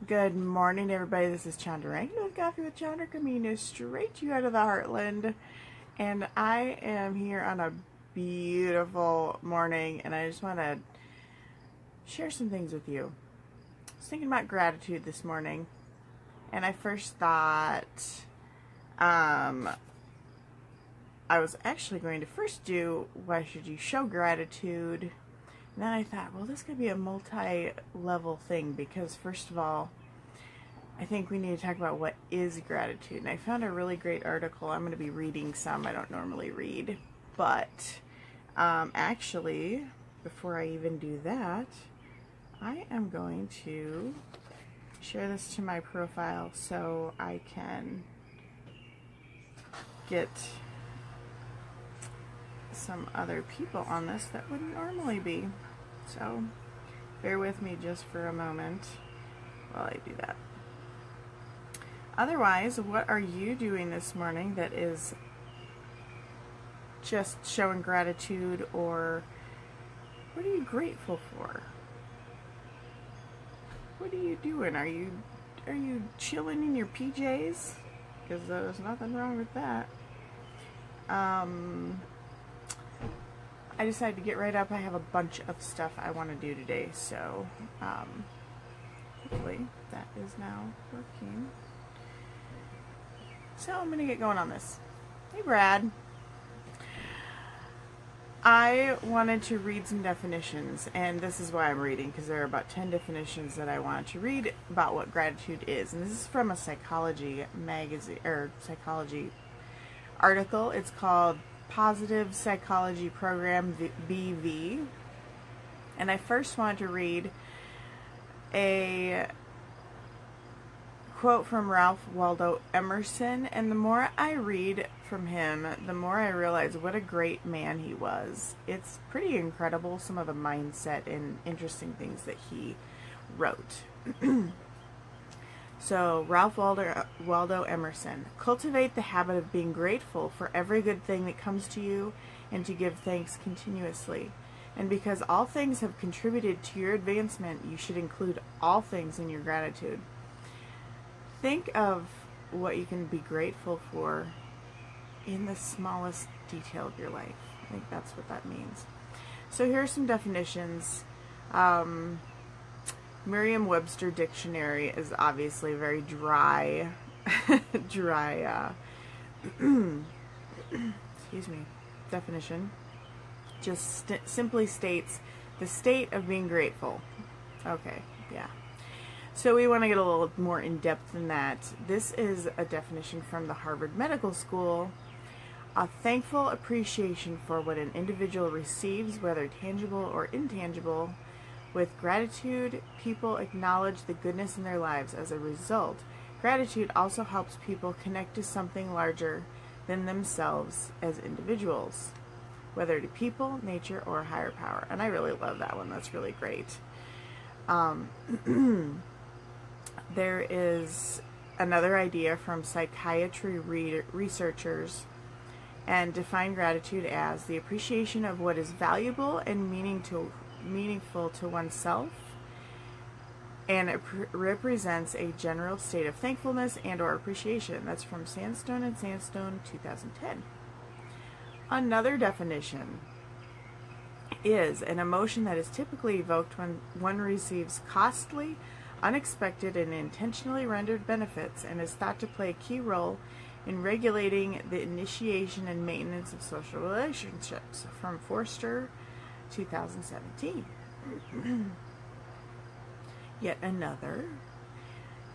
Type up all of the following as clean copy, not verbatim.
Good morning, everybody. This is Chandra Rankin with Coffee with Chandra, coming straight to you out of the heartland. And I am here on a beautiful morning, and I just want to share some things with you. I was thinking about gratitude this morning, and I first thought I was actually going to first do why should you show gratitude. And then I thought, well, this could be a multi-level thing because, first of all, I think we need to talk about what is gratitude. And I found a really great article. I'm going to be reading some. I don't normally read. But actually, before I even do that, I am going to share this to my profile so I can get some other people on this that wouldn't normally be. So bear with me just for a moment while I do that. Otherwise, what are you doing this morning that is just showing gratitude, or what are you grateful for? What are you doing? Are you chilling in your PJs? Because there's nothing wrong with that. I decided to get right up. I have a bunch of stuff I want to do today, so hopefully that is now working. So I'm going to get going on this. Hey, Brad. I wanted to read some definitions, and this is why I'm reading, because there are about 10 definitions that I wanted to read about what gratitude is. And this is from a psychology magazine, or psychology article. It's called Positive Psychology Program BV, and I first want to read a quote from Ralph Waldo Emerson, and the more I read from him, the more I realize what a great man he was. It's pretty incredible, some of the mindset and interesting things that he wrote. So, Ralph Waldo Emerson. Cultivate the habit of being grateful for every good thing that comes to you and to give thanks continuously. And because all things have contributed to your advancement, you should include all things in your gratitude. Think of what you can be grateful for in the smallest detail of your life. I think that's what that means. So here are some definitions. Merriam-Webster dictionary is obviously very dry, excuse me, definition. Just simply states the state of being grateful. Okay, yeah. So we want to get a little more in-depth than that. This is a definition from the Harvard Medical School. A thankful appreciation for what an individual receives, whether tangible or intangible. With gratitude, people acknowledge the goodness in their lives. As a result, gratitude also helps people connect to something larger than themselves as individuals, whether to people, nature, or a higher power. And I really love that one. That's really great. There is another idea from psychiatry researchers, and define gratitude as the appreciation of what is valuable and meaningful to oneself, and it represents a general state of thankfulness and or appreciation. That's from Sandstone and Sandstone 2010. Another definition is an emotion that is typically evoked when one receives costly, unexpected, and intentionally rendered benefits, and is thought to play a key role in regulating the initiation and maintenance of social relationships. From Forster 2017. Yet another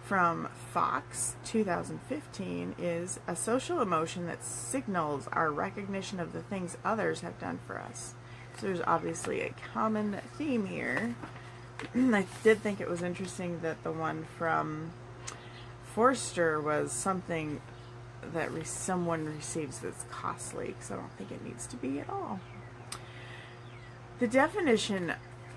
from Fox 2015 is a social emotion that signals our recognition of the things others have done for us. So there's obviously a common theme here. I did think it was interesting that the one from Forster was something that someone receives that's costly, because I don't think it needs to be at all. The definition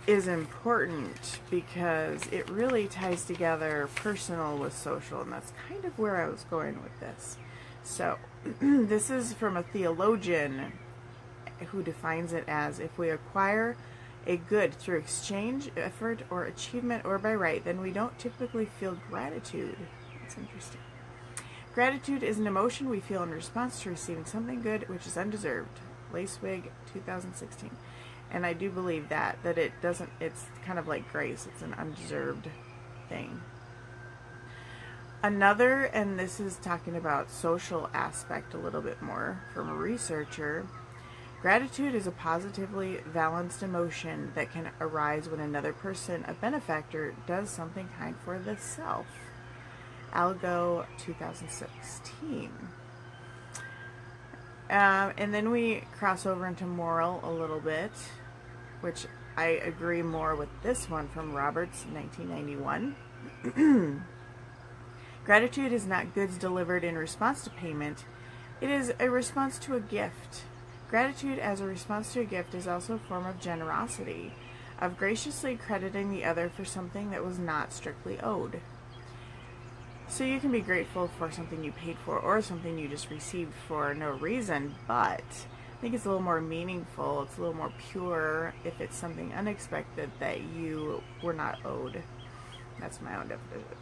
is important because it really ties together personal with social, and that's kind of where I was going with this. So this is from a theologian who defines it as, if we acquire a good through exchange, effort, or achievement, or by right, then we don't typically feel gratitude. That's interesting. Gratitude is an emotion we feel in response to receiving something good which is undeserved. Lacewig, 2016. And I do believe that it doesn't, it's kind of like grace. It's an undeserved thing. Another, and this is talking about social aspect a little bit more from a researcher, gratitude is a positively balanced emotion that can arise when another person, a benefactor, does something kind for the self. Algo, 2016. And then we cross over into moral a little bit, which I agree more with this one from Roberts, 1991. Gratitude is not goods delivered in response to payment. It is a response to a gift. Gratitude as a response to a gift is also a form of generosity, of graciously crediting the other for something that was not strictly owed. So you can be grateful for something you paid for or something you just received for no reason, but I think it's a little more meaningful, it's a little more pure if it's something unexpected that you were not owed. That's my own definition.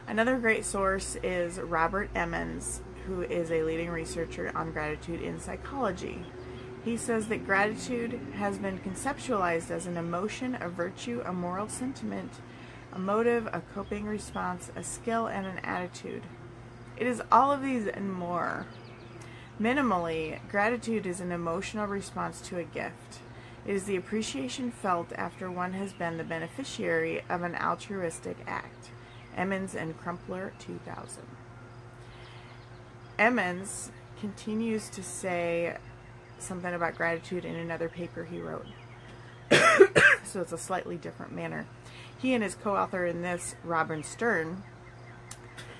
Another great source is Robert Emmons, who is a leading researcher on gratitude in psychology. He says that gratitude has been conceptualized as an emotion, a virtue, a moral sentiment, a motive, a coping response, a skill, and an attitude. It is all of these and more. Minimally, gratitude is an emotional response to a gift. It is the appreciation felt after one has been the beneficiary of an altruistic act. Emmons and Crumpler, 2000. Emmons continues to say something about gratitude in another paper he wrote. So it's a slightly different manner. He and his co-author in this, Robin Stern,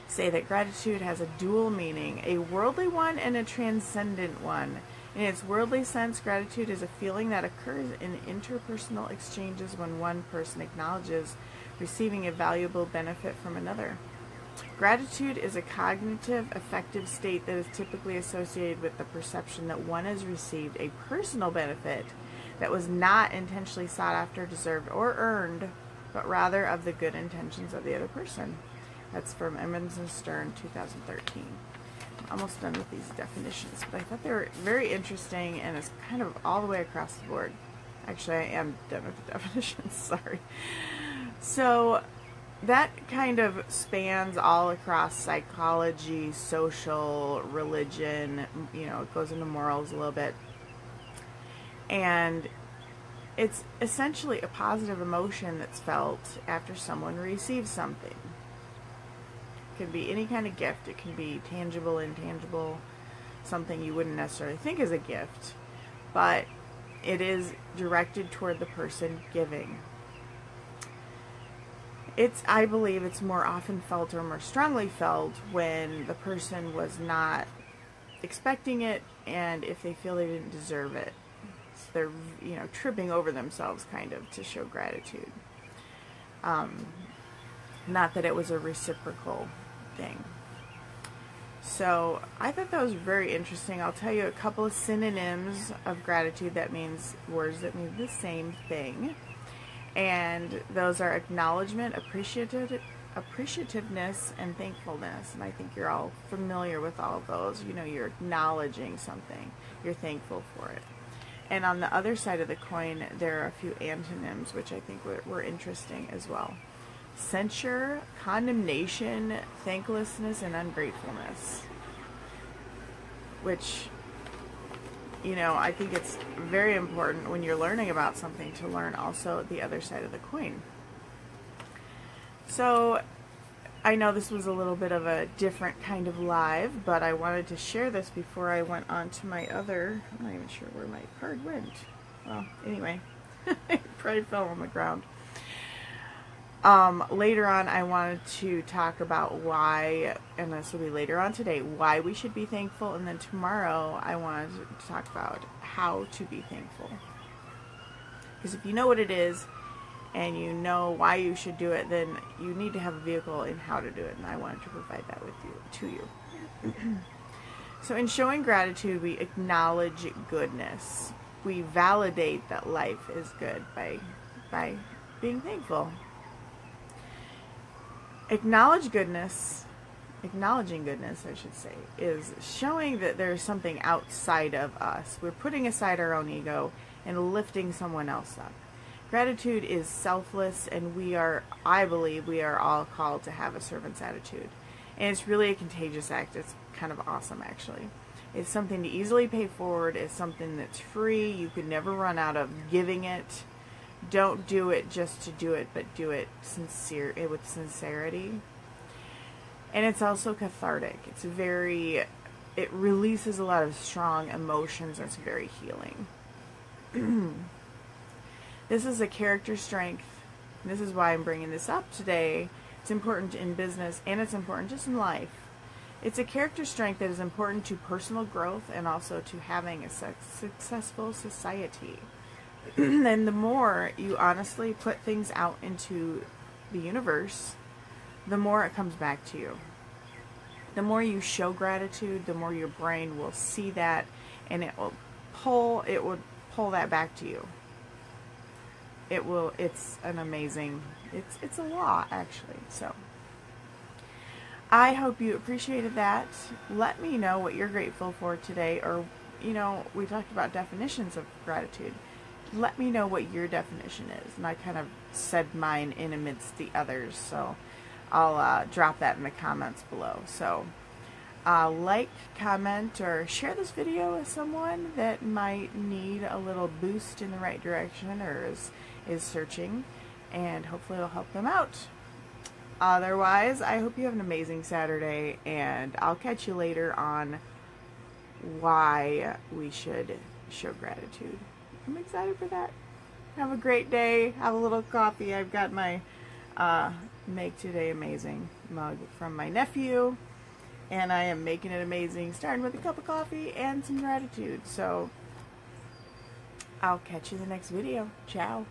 say that gratitude has a dual meaning, a worldly one and a transcendent one. In its worldly sense, gratitude is a feeling that occurs in interpersonal exchanges when one person acknowledges receiving a valuable benefit from another. Gratitude is a cognitive, affective state that is typically associated with the perception that one has received a personal benefit that was not intentionally sought after, deserved, or earned, but rather of the good intentions of the other person. That's from Emerson Stern, 2013. I'm almost done with these definitions, but I thought they were very interesting, and it's kind of all the way across the board. Actually, I am done with the definitions, sorry. So that kind of spans all across psychology, social, religion, it goes into morals a little bit. And it's essentially a positive emotion that's felt after someone receives something. It can be any kind of gift. It can be tangible, intangible, something you wouldn't necessarily think is a gift, but it is directed toward the person giving. I believe it's more often felt or more strongly felt when the person was not expecting it, and if they feel they didn't deserve it. So they're, tripping over themselves kind of to show gratitude. Not that it was a reciprocal thing. So I thought that was very interesting. I'll tell you a couple of synonyms of gratitude that means words that mean the same thing. And those are acknowledgement, appreciativeness, and thankfulness. And I think you're all familiar with all of those. You're acknowledging something. You're thankful for it. And on the other side of the coin, there are a few antonyms, which I think were interesting as well. Censure, condemnation, thanklessness, and ungratefulness. Which, I think it's very important when you're learning about something to learn also the other side of the coin. So I know this was a little bit of a different kind of live, but I wanted to share this before I went on to my other, I'm not even sure where my card went. Well, anyway, it probably fell on the ground. Later on, I wanted to talk about why, and this will be later on today, why we should be thankful, and then tomorrow I wanted to talk about how to be thankful. Because if you know what it is, and you know why you should do it, then you need to have a vehicle in how to do it, and I wanted to provide that to you. So in showing gratitude, we acknowledge goodness. we validate that life is good by being thankful. Acknowledging goodness, I should say, is showing that there's something outside of us. We're putting aside our own ego and lifting someone else up. Gratitude is selfless, and I believe we are all called to have a servant's attitude. And it's really a contagious act. It's kind of awesome, actually. It's something to easily pay forward. It's something that's free. You could never run out of giving it. Don't do it just to do it, but do it with sincerity. And it's also cathartic. It releases a lot of strong emotions, and it's very healing. This is a character strength. This is why I'm bringing this up today. It's important in business, and it's important just in life. It's a character strength that is important to personal growth and also to having a successful society. And the more you honestly put things out into the universe, the more it comes back to you. The more you show gratitude, the more your brain will see that, and it will pull that back to you. It's an amazing, it's a law, actually. So I hope you appreciated that. Let me know what you're grateful for today, or, we talked about definitions of gratitude. Let me know what your definition is. And I kind of said mine in amidst the others, so I'll drop that in the comments below. So like, comment, or share this video with someone that might need a little boost in the right direction, or is searching, and hopefully it'll help them out. Otherwise, I hope you have an amazing Saturday, and I'll catch you later on why we should show gratitude. I'm excited for that. Have a great day. Have a little coffee. I've got my Make Today Amazing mug from my nephew, and I am making it amazing, starting with a cup of coffee and some gratitude. So I'll catch you in the next video. Ciao.